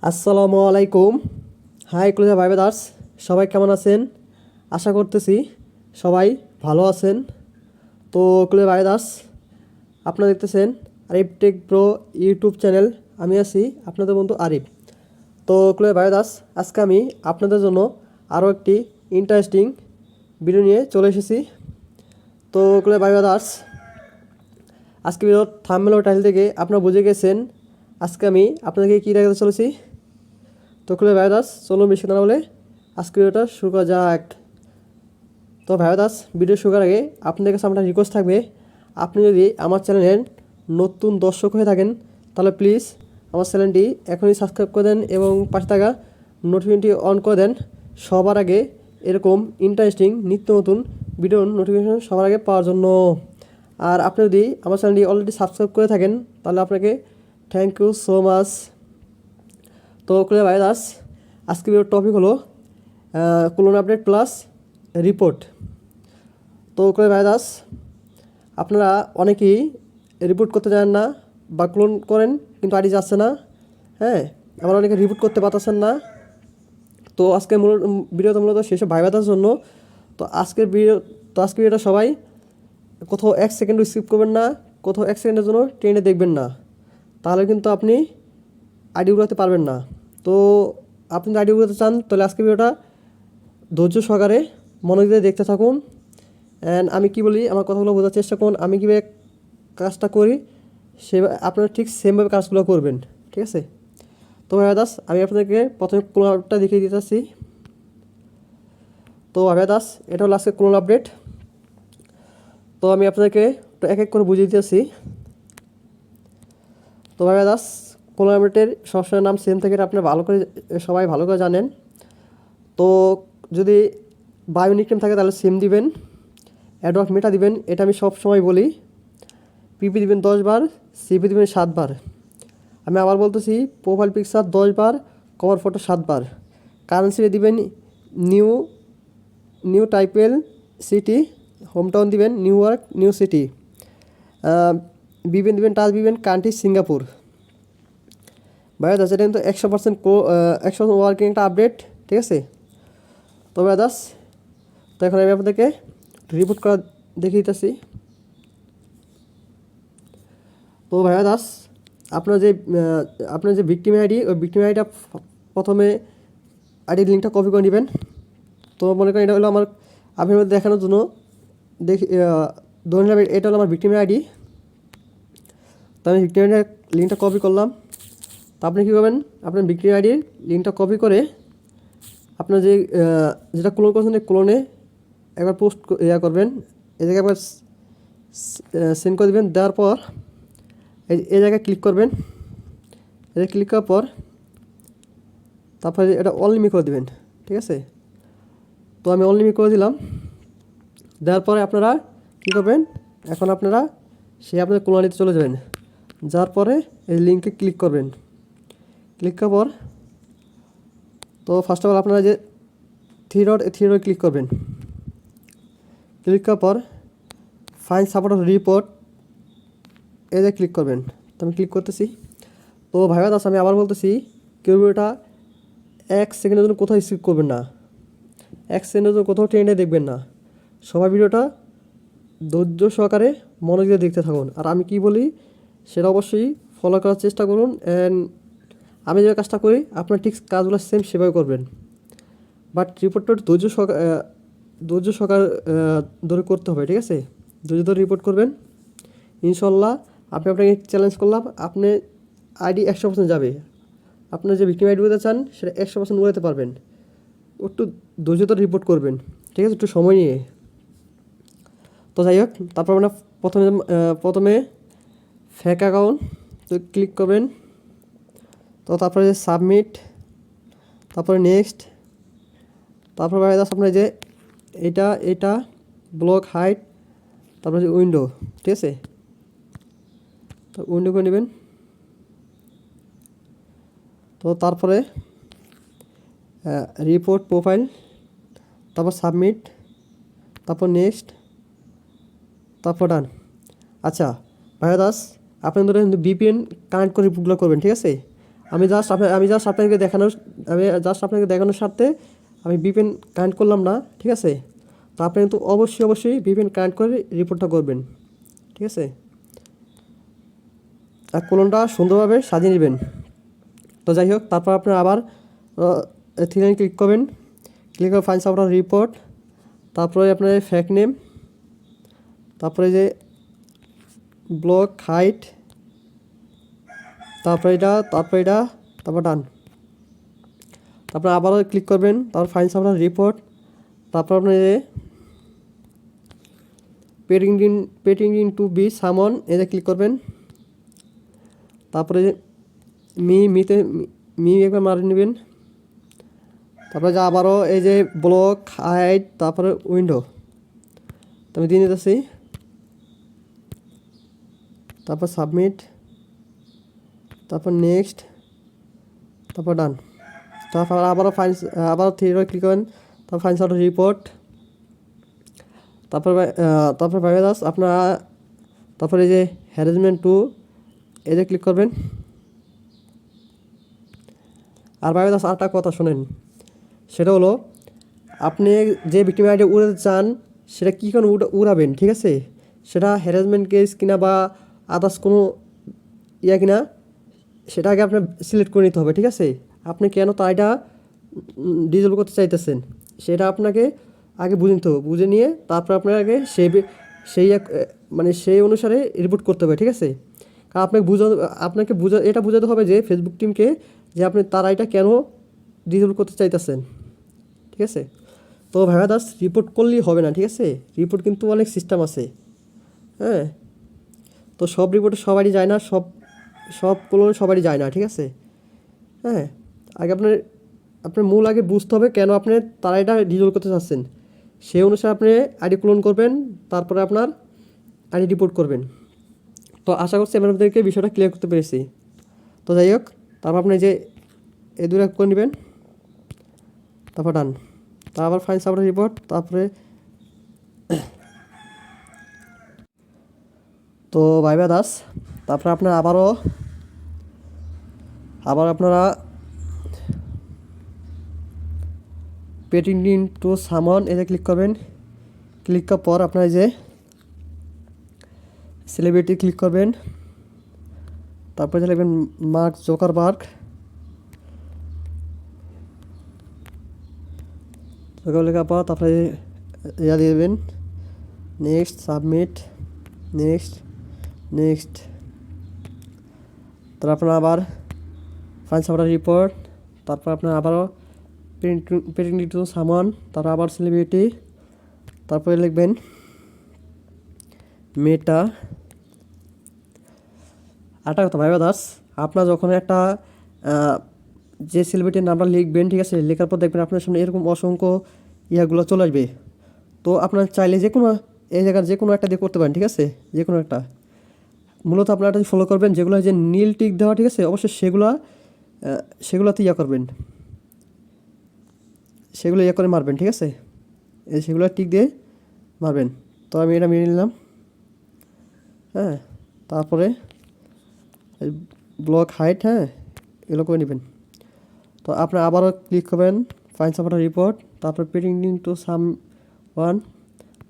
আসসালামু আলাইকুম। হাই 𝗗𝗚𝗬𝗪𝗧, সবাই কেমন আছেন? আশা করতেছি সবাই ভালো আছেন। তো 𝗗𝗚𝗬𝗪𝗧, আপনারা দেখতেছেন Arif tech bro YouTube channel. আমি আছি আপনাদের বন্ধু আরিফ। তো 𝗗𝗚𝗬𝗪𝗧, আজকে আমি আপনাদের জন্য আরও একটি ইন্টারেস্টিং ভিডিও নিয়ে চলে এসেছি। তো 𝗗𝗚𝗬𝗪𝗧, আজকে ভিডিওর থাম্বনেল ও টাইটেল থেকে আপনারা বুঝে গেছেন আজকে আমি আপনাদেরকে কী দেখাতে চলেছি। তো 𝗗𝗚𝗬𝗪𝗧, চলুন বেশি কথা না বলে আজকে ভিডিওটা শুরু করা যাক। তো 𝗚𝗬𝗪𝗧, ভিডিও শুরু করার আগে আপনাদের কাছে আমার রিকোয়েস্ট থাকবে, আপনি যদি আমার চ্যানেলের নতুন দর্শক হয়ে থাকেন তাহলে প্লিজ আমার চ্যানেলটি এখনই সাবস্ক্রাইব করে দেন এবং পাশে থাকা নোটিফিকেশনটি অন করে দেন সবার আগে এরকম ইন্টারেস্টিং নিত্য নতুন ভিডিওর নোটিফিকেশন সবার আগে পাওয়ার জন্য। আর আপনি যদি আমার চ্যানেলটি অলরেডি সাবস্ক্রাইব করে থাকেন তাহলে আপনাকে থ্যাংক ইউ সো মাচ। তো 𝗗𝗚𝗬𝗪𝗧, আজকে ভিডিওর টপিক হলো ক্লোন আপডেট প্লাস রিপোর্ট। তো 𝗗𝗚𝗬𝗪𝗧, আপনারা অনেকেই রিপোর্ট করতে জানেন না বা ক্লোন করেন কিন্তু আইডি যাচ্ছে না। হ্যাঁ, আবার অনেকে রিপোর্ট করতে পারতেছেন না। তো আজকে ভিডিওটা মূলত সেসব ভাইবাদের জন্য। তো আজকের ভিডিওটা সবাই কোথাও 1 সেকেন্ড স্কিপ করবেন না, কোথাও 1 সেকেন্ডের জন্য ট্রেনে দেখবেন না, তাহলে কিন্তু আপনি আইডি উড়াতে পারবেন না। তো আপনি যদি আইডি উড়াতে চান তাহলে আজকে ভিডিওটা ধৈর্য সহকারে মনোযোগ দিয়ে দেখতে থাকুন। অ্যান্ড আমি কি বলি আমার কথাগুলো বোঝার চেষ্টা করুন, আমি কীভাবে কাজটা করি সেভাবে আপনারা ঠিক সেমভাবে কাজগুলো করবেন, ঠিক আছে? তো 𝗚𝗬𝗪𝗧, আমি আপনাদেরকে প্রথমে ক্লোন আপডেটটা দেখিয়ে দিতেছি। তো 𝗚𝗬𝗪𝗧, এটা হলো আজকে ক্লোন আপডেট। তো আমি আপনাদেরকে এক এক করে বুঝিয়ে দিতেছি। তো 𝗚𝗬𝗪𝗧, ক্লোন আপডেটের সবসময় নাম সেম থাকে, এটা আপনি সবাই ভালো করে জানেন। তো যদি বায়োনিক নেম থাকে তাহলে সেম দিবেন, অ্যাডওয়ার্ক মেটা দিবেন, এটা আমি সব সময় বলি। পিপি দিবেন 10 বার, সিপি দিবেন 7 বার। আমি আবার বলতেছি, প্রোফাইল পিকচার 10 বার, কভার ফটো 7 বার। কারেন্সি দিবেন নিউ টাইপেল সিটি, হোম টাউন দিবেন নিউ ইয়র্ক নিউ সিটি। বিবেন দিবেন টাচ বিবেন কান্ট্রি সিঙ্গাপুর। 𝗚𝗬𝗪𝗧, এটা কিন্তু 100% ওয়ার্কিং একটা আপডেট, ঠিক আছে? তো 𝗚𝗬𝗪𝗧, তো এখন আমি আপনাদেরকে রিপোর্ট করা দেখিয়ে দিতেছি। তো 𝗚𝗬𝗪𝗧, আপনার যে ভিক্টিম আইডি, ওই ভিক্টিম আইডিটা প্রথমে আইডির লিঙ্কটা কপি করে নেবেন। তো মনে করেন এটা হলো আমার আপনার দেখানোর জন্য ধরে নিলাম এটা হলো আমার ভিক্টিম আইডি। তো আমি ভিক্টিম আইডির লিঙ্কটা কপি করলাম। তো আপনি কী করবেন, আপনার ভিক্টিম আইডির লিঙ্কটা কপি করে আপনার যেটা ক্লোন করছেন ক্লোনে একবার পোস্ট করবেন, এই জায়গায় একবার সেন্ড করে দেবেন। দেওয়ার পর এই জায়গায় ক্লিক করবেন। এটা ক্লিক করার পর তারপরে এটা অনলিমি করে দেবেন, ঠিক আছে? তো আমি অনলিমি করে দিলাম। দেওয়ার পরে আপনারা কী করবেন, এখন আপনারা আপনাদের ক্লোন আইডিতে চলে যাবেন। যাওয়ার পরে এই লিঙ্কে ক্লিক করবেন। ক্লিক করার পর তো ফার্স্ট অফ অল আপনারা যে থ্রি ডট ক্লিক করবেন। ক্লিক করার পর ফাইন সাপোর্ট রিপোর্ট এই যে ক্লিক করবেন। তো আমি ক্লিক করতেছি। তো 𝗚𝗬𝗪𝗧, আমি আবার বলতেছি, কেউ এটা 1 সেকেন্ডের জন্য কোথাও স্কিপ করবেন না, 1 সেকেন্ডের জন্য কোথাও ট্রেন্ডে দেখবেন না। সবাই ভিডিওটা ধৈর্য সহকারে মনোযোগ দিয়ে দেখতে থাকুন। আর আমি কি বলি সেটা অবশ্যই ফলো করার চেষ্টা করুন। অ্যান্ড আমি যে কাজটা করি আপনার ঠিক কাজগুলো সেম সেভাবে করবেন। বাট রিপোর্টটা ধৈর্য সহকারে ধরে করতে হবে, ঠিক আছে? ধৈর্য ধরে রিপোর্ট করবেন, ইনশাল্লাহ। আপনাকে চ্যালেঞ্জ করলাম, আপনি আইডি 100% যাবে। আপনার যে ভিক্টিম আইডি উড়াতে চান সেটা 100% উড়াতে পারবেন। একটু ধৈর্য ধরে রিপোর্ট করবেন, ঠিক আছে? একটু সময় নিয়ে। তো যাই হোক, তারপর আপনার প্রথমে ফেক অ্যাকাউন্ট তো ক্লিক করবেন। তো তারপরে যে সাবমিট, তারপরে নেক্সট, তারপর আপনার যে এটা ব্লক হাইট, তারপরে যে উইন্ডো, ঠিক আছে? তো উইন্ডো করে নেবেন। তো তারপরে রিপোর্ট প্রোফাইল, তারপর সাবমিট, তারপর নেক্সট, তারপর ডান। আচ্ছা 𝗚𝗬𝗪𝗧, আপনি ধরেন VPN কানেক্ট করে রিপোর্টগুলো করবেন, ঠিক আছে? আমি জাস্ট আপনাকে দেখানোর স্বার্থে আমি ভিপিএন কানেক্ট করলাম না, ঠিক আছে। তো আপনি কিন্তু অবশ্যই ভিপিএন কানেক্ট করে রিপোর্টটা করবেন, ঠিক আছে। আর কোলনটা সুন্দরভাবে সাজিয়ে নেবেন। তো যাই হোক, তারপর আপনার আবার থ্রি লাইন ক্লিক করবেন, ক্লিক করে ফাইন্ড সার্ভার রিপোর্ট, তারপরে আপনার ফ্যাক নেম, তারপরে যে ব্লক হাইট, তারপর এটা তারপর ডান। তারপর আবারও ক্লিক করবেন, তারপর ফাইন্ড সার্ভার রিপোর্ট, তারপর আপনার যে পেটিং টু বি সামন এতে ক্লিক করবেন। তারপরে মি একবার মারি নেবেন। তারপরে যে আবারও এই যে ব্লক হাইট, তারপরে উইন্ডো তো আমি দিয়ে নিতেছি। তারপর সাবমিট, তারপর নেক্সট, তারপর ডান। তারপর আবার থ্রি ক্লিক করেন, তারপর ফাইন্ড সার্ভার রিপোর্ট, তারপর ভাইবা দাস আপনারা, তারপরে এই যে হ্যারাসমেন্ট টু এতে ক্লিক করবেন। আর ভাইবা দাস আরেকটা কথা শোনেন, সেটা হলো আপনি যে ভিক্টিম আইডি উড়াতে চান সেটা কী কোনো উড়াবেন, ঠিক আছে। সেটা হ্যারাসমেন্ট কেস কিনা বা আদার্স কোনো কিনা সেটা আগে আপনার সিলেক্ট করে নিতে হবে, ঠিক আছে। আপনি কেন তাইটা ডিজেবল করতে চাইতেছেন সেটা আপনাকে আগে বুঝে নিতে হবে। বুঝে নিয়ে তারপর আপনার আগে সেই অনুসারে রিপোর্ট করতে হবে, ঠিক আছে। কারণ আপনাকে এটা বোঝাতে হবে যে ফেসবুক টিমকে যে আপনি তারা এটা কেন ডিজেবল করতে চাইতেছেন, ঠিক আছে। তো ভাইবা দাস রিপোর্ট করলেই হবে না, ঠিক আছে। রিপোর্ট কিন্তু অনেক সিস্টেম আছে, হ্যাঁ। তো সব রিপোর্টে সবারই যায় না, সবগুলো সবারই যায় না, ঠিক আছে। হ্যাঁ, আগে আপনার মূল আগে বুঝতে হবে কেন আপনি তারা এটা ডিজেবল করতে চাচ্ছেন। সেই অনুসারে আপনি আইডি ক্লোন করবেন, তারপরে আপনার আইডি রিপোর্ট করবেন। তো আশা করছি আমি আপনাদেরকে বিষয়টা ক্লিয়ার করতে পেরেছি। তো যাই হোক, তারপর আপনি যে এই দুটো করে নেবেন, তারপর ডান। তারপর ফাইন্ড সার্ভার রিপোর্ট, তারপরে তো ভাইবা দাস, তারপরে আপনার আবার আপনারা পেটিং টু সামন এতে ক্লিক করবেন। ক্লিক করার পর আপনার যে সেলিব্রিটি ক্লিক করবেন, তারপরে লিখবেন মার্ক জোকারবার্গ, লেখার পর তারপরে ইয়া দিয়ে দেবেন নেক্সট, সাবমিট, নেক্সট। তারপর আপনার আবার ফাইন্ড সার্ভার রিপোর্ট, তারপর আপনার আবারও পেটিং টু সামন, তারপর আবার সেলিব্রিটি, তারপরে লিখবেন মেটা। আরেকটা কথা ভাইবা দাস, আপনার যখন একটা যে সেলিব্রিটির নামটা লিখবেন, ঠিক আছে, লেখার পর দেখবেন আপনার সামনে এরকম অসংখ্য ইয়াগুলো চলে আসবে। তো আপনার চাইলে যে কোনো এই জায়গার যে কোনো একটা দিয়ে করতে পারেন, ঠিক আছে, যে কোনো একটা। মূলত আপনারা এটা ফলো করবেন যেগুলো যে নীল টিক দেওয়া, ঠিক আছে, অবশ্যই সেগুলোতে করবেন, সেগুলো করে মারবেন, ঠিক আছে। সেগুলো টিক দিয়ে মারবেন। তো আমি এটা মেনে নিলাম, হ্যাঁ। তারপরে ব্লক হাইট, হ্যাঁ, এগুলো করে নেবেন। তো আপনার আবারও ক্লিক করবেন ফাইন্ড সার্ভার রিপোর্ট, তারপর পেটিং টু সাম ওয়ান,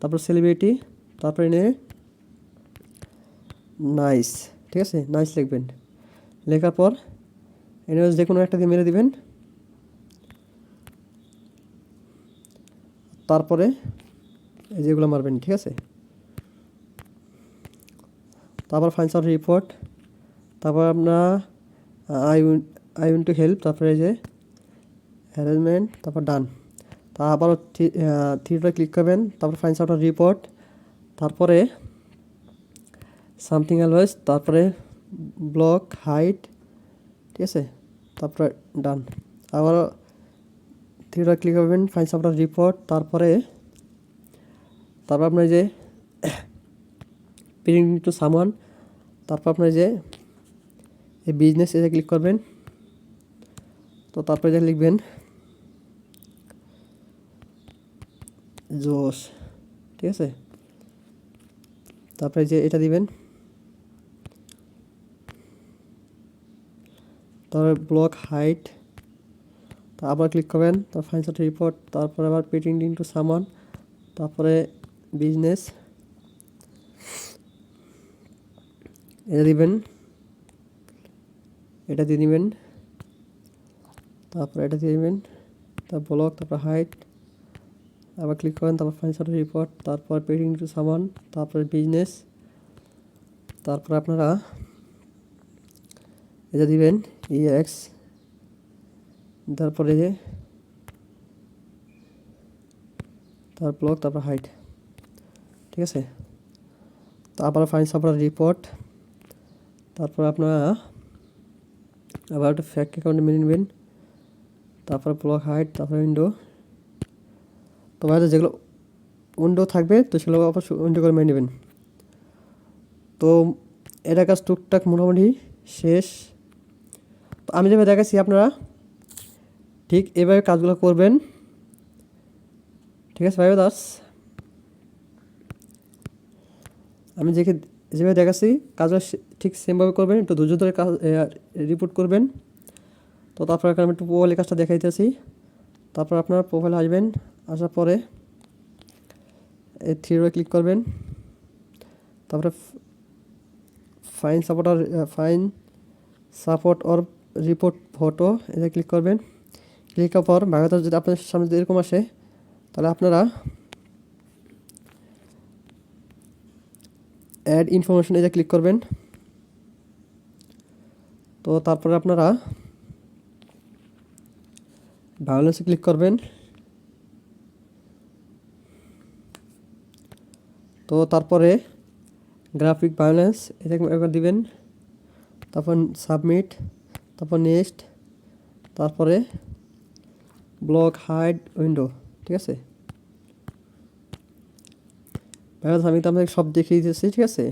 তারপর সেলিব্রিটি, তারপরে নিয়ে নাইস, ঠিক আছে, নাইস লিখবেন। লেখার পর এনে যে কোনো একটা দিয়ে মেরে দিবেন। তারপরে যেগুলো মারবেন, ঠিক আছে। তারপর ফাইন্ড সার্ভার রিপোর্ট, তারপর আপনার আই ওয়ান্ট টু হেল্প, তারপরে যে অ্যারেঞ্জমেন্ট, তারপর ডান। তা আবারও থ্রিটা ক্লিক করবেন, তারপর ফাইন্ড সার্ভার রিপোর্ট, তারপরে সামথিং এলওয়েজ, তারপরে ব্লক হাইট, ঠিক আছে, তারপরে ডান। আবারও থ্রিটা ক্লিক করবেন, ফাইন্ড সার্ভার রিপোর্ট, তারপর আপনার যে পেটিং টু সামওয়ান, তারপর আপনার যে এই বিজনেস এতে ক্লিক করবেন। তো তারপরে যে লিখবেন জোশ, ঠিক আছে। তারপরে যে এটা দিবেন, তারপরে ব্লক হাইট, আবার ক্লিক করবেন, তারপর ফাইন সাপোর্ট রিপোর্ট, তারপরে আবার 𝗞𝗘𝗬𝗪𝗏𝗧𝗏𝗏 তারপরে বিজনেস এটা দিবেন, এটা দিয়ে দিবেন, তারপরে এটা দিয়ে দিবেন, তারপর ব্লক, তারপর হাইট, আবার ক্লিক করেন, তারপর ফাইন সাপোর্ট রিপোর্ট, তারপর 𝗞𝗘𝗬𝗪𝗏𝗧𝗏𝗏 তারপরে বিজনেস, তারপর আপনারা এটা দিবেন EX, তারপরে তার ব্লক, তারপর হাইট, ঠিক আছে। তারপরে ফাইন সাপোর্ট রিপোর্ট, তারপর আপনারা আবার একটা ফ্যাক্ট অ্যাকাউন্টে মেনে নেবেন, তারপর ব্লক হাইট, তারপর উইন্ডো। তো ভাই যেগুলো উইন্ডো থাকবে তো সেগুলো আবার উইন্ডো করে মেনে নেবেন। তো এটা কাজ টুকটাক মোটামুটি শেষ। তো আমি যেভাবে দেখাচ্ছি আপনারা ঠিক এভাবে কাজগুলো করবেন, ঠিক আছে ভাই দাস। আমি যেভাবে দেখাচ্ছি কাজটা ঠিক সেমভাবে করবেন, একটু ধৈর্য ধরে কাজ রিপোর্ট করবেন। তো তারপর আমি একটু প্রোফাইলের কাজটা দেখাইতেছি। তারপর আপনার প্রোফাইলে আসবেন, আসার পরে এই থ্রি ক্লিক করবেন, তারপরে fine support or report photo এটা ক্লিক করবেন। ক্লিক করার পর বায়োডাটা যদি আপনার সামনে যদি এরকম আসে তাহলে আপনারা অ্যাড ইনফরমেশন এটা ক্লিক করবেন। তো তারপরে আপনারা ভায়োলেন্সে ক্লিক করবেন। তো তারপরে গ্রাফিক ভায়োলেন্স এটা একবার দিবেন, তারপর সাবমিট, তারপর নেক্সট, তারপরে ব্লক হাইড উইন্ডো, ঠিক আছে। আমি তো আপনাকে সব দেখিয়ে দিয়েছি, ঠিক আছে।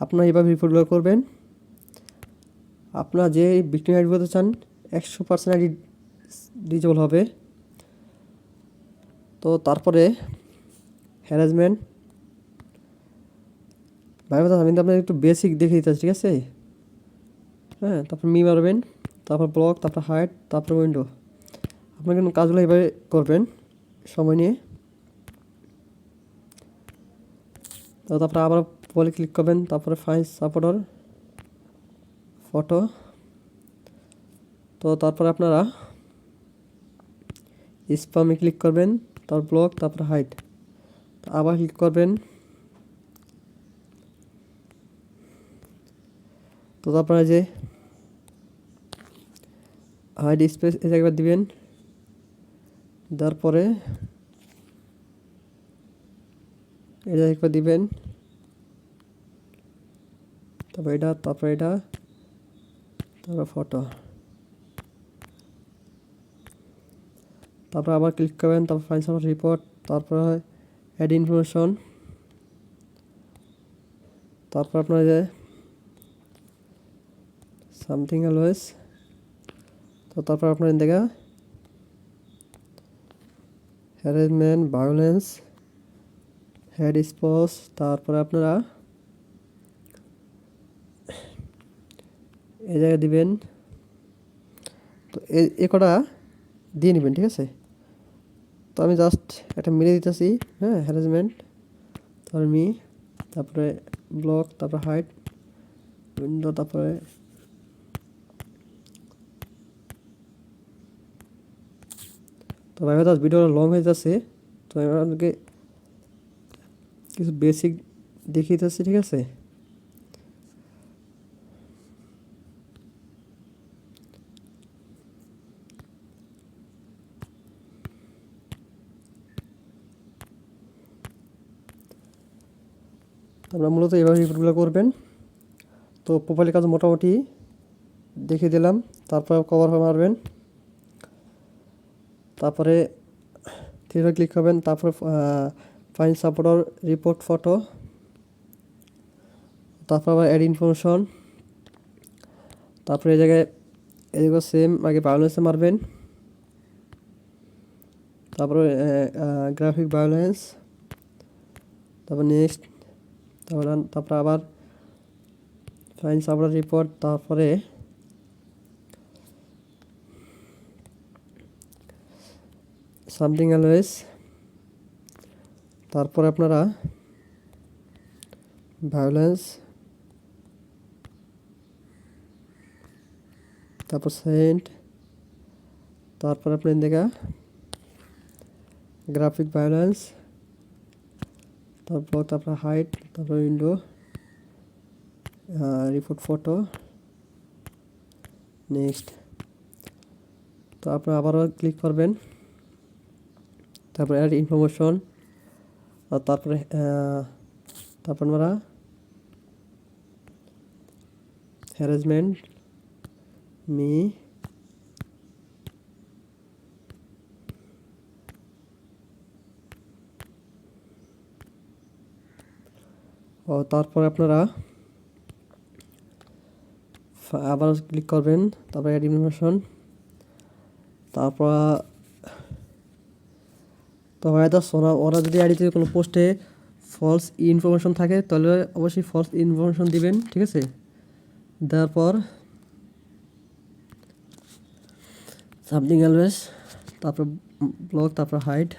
আপনারা এইভাবে রিপোর্টগুলো করবেন। আপনারা যে ভিক্টিম আইডি বলতে চান 100% আইডি ডিজেবল হবে। তো তারপরে হ্যারাসমেন্ট আমি তো আপনাকে একটু বেসিক দেখিয়ে দিতে, ঠিক আছে। হ্যাঁ, তারপর মারবেন, তারপর ব্লক, তারপর হাইড, তারপর উইন্ডো। আপনার কিন্তু কাজগুলো এইভাবে করবেন সময় নিয়ে। তো তারপরে আবার বলে ক্লিক করবেন, তারপরে ফাইন সাপোর্টার ফটো। তো তারপরে আপনারা স্প্যামে ক্লিক করবেন, তারপর ব্লক, তারপর হাইড, আবার ক্লিক করবেন। তো তারপরে যে হাইড স্পেস এই জায়গায় দিবেন, তারপরে এই জায়গায় দিবেন, তারপর এটা, তারপর এটা, তারপর ফটো, তারপর আবার ক্লিক করবেন, তারপর ফাইন সাপোর্ট রিপোর্ট, তারপর অ্যাড ইনফরমেশন, তারপর আপনার যে সামথিং অলওয়েজ। তো তারপর আপনার দেখা হ্যারাসমেন্ট, ভায়োলেন্স, হেড স্পোর্স, তারপরে আপনারা এই জায়গায় দিবেন। তো এ কটা দিয়ে নেবেন, ঠিক আছে। তো আমি জাস্ট একটা মিলে দিতেছি, হ্যাঁ, হ্যারাসমেন্ট, তারপরে তারপরে ব্লক, তারপরে হাইট উইন্ডো, তারপরে তো ভাই দাস ভিডিওটা লং হয়ে যাচ্ছে। তো আমি আপনাকে কিছু বেসিক দেখিয়ে দিচ্ছি, ঠিক আছে। আপনারা মূলত এইভাবে রিপোর্টগুলো করবেন। তো প্রোফাইলের কাজ মোটামুটি দেখিয়ে দিলাম। তারপর কভার মারবেন, তারপরে থ্রি ক্লিক করবেন, তারপরে ফাইন সাপোর্টার রিপোর্ট ফটো, তারপর আবার অ্যাড ইনফরমেশন, তারপরে এই জায়গায় এদিকে সেম আগে ভায়োলেন্সে মারবেন, তারপরে গ্রাফিক ভায়োলেন্স, তারপর নেক্সট, তারপর আবার ফাইন সাপোর্টার রিপোর্ট, তারপরে সামথিং অলওয়েজ, তারপর আপনারা ভায়োলেন্স, তারপর সেন্ট, তারপর আপনার দেখা গ্রাফিক ভায়োলেন্স, তারপর হাইট, তারপর উইন্ডো, রিপোর্ট ফটো, নেক্সট। তো আপনারা আবারও ক্লিক করবেন, তারপর অ্যাড ইনফরমেশন, আর তারপরে আমরা হ্যারাসমেন্ট মি ও তারপর আপনারা আবার ক্লিক করবেন, তারপর অ্যাড ইনফরমেশন, তারপর তো হয়তো ওরা যদি আইডিতে কোনো পোস্টে ফলস ইনফরমেশন থাকে তাহলে অবশ্যই ফলস ইনফরমেশন দিবেন, ঠিক আছে। তারপর সামথিং অলওয়েজ, তারপর ব্লক, তারপর হাইড।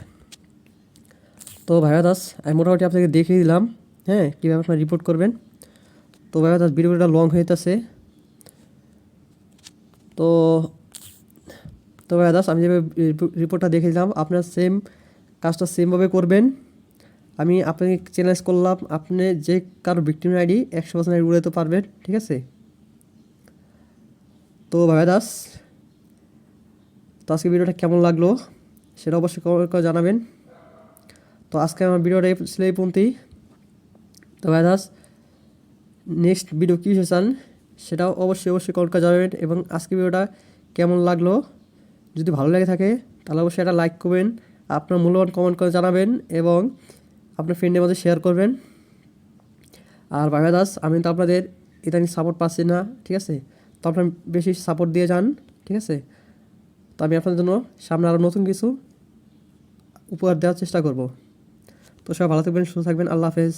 তো ভাইয়া দাস আমি মোটামুটি আপনাকে দেখিয়ে দিলাম, হ্যাঁ, কীভাবে আপনার রিপোর্ট করবেন। তো ভাইয়া দাস ভিডিওটা লং হইতেছে, তো ভাইয়া দাস আমি যেভাবে রিপোর্টটা দেখে দিলাম আপনার সেম কাজটা সেমভাবে করবেন। আমি আপনাকে চ্যালেঞ্জ করলাম, আপনি যে কারো ভিক্টিম আইডি 100% উড়াতে পারবেন, ঠিক আছে। তো ভাইয়া দাস তো আজকে ভিডিওটা কেমন লাগলো সেটা অবশ্যই কমেন্ট করে জানাবেন। তো আজকে আমার ভিডিওটা এই পর্যন্তই। তো ভাইয়া দাস নেক্সট ভিডিও কী চান সেটাও অবশ্যই কমেন্ট করে জানাবেন, এবং আজকে ভিডিওটা কেমন লাগলো যদি ভালো লেগে থাকে তাহলে অবশ্যই একটা লাইক করবেন, আপনার মূল্যবান কমেন্ট করে জানাবেন এবং আপনার ফ্রেন্ডের মধ্যে শেয়ার করবেন। আর ভাইয়া দাস আমি তো আপনাদের ইদানিং সাপোর্ট পাচ্ছি না, ঠিক আছে, তো আপনার বেশি সাপোর্ট দিয়ে যান, ঠিক আছে। তো আমি আপনাদের জন্য সামনে আরও নতুন কিছু উপহার দেওয়ার চেষ্টা করব। তো সবাই ভালো থাকবেন, সুস্থ থাকবেন, আল্লাহ হাফেজ।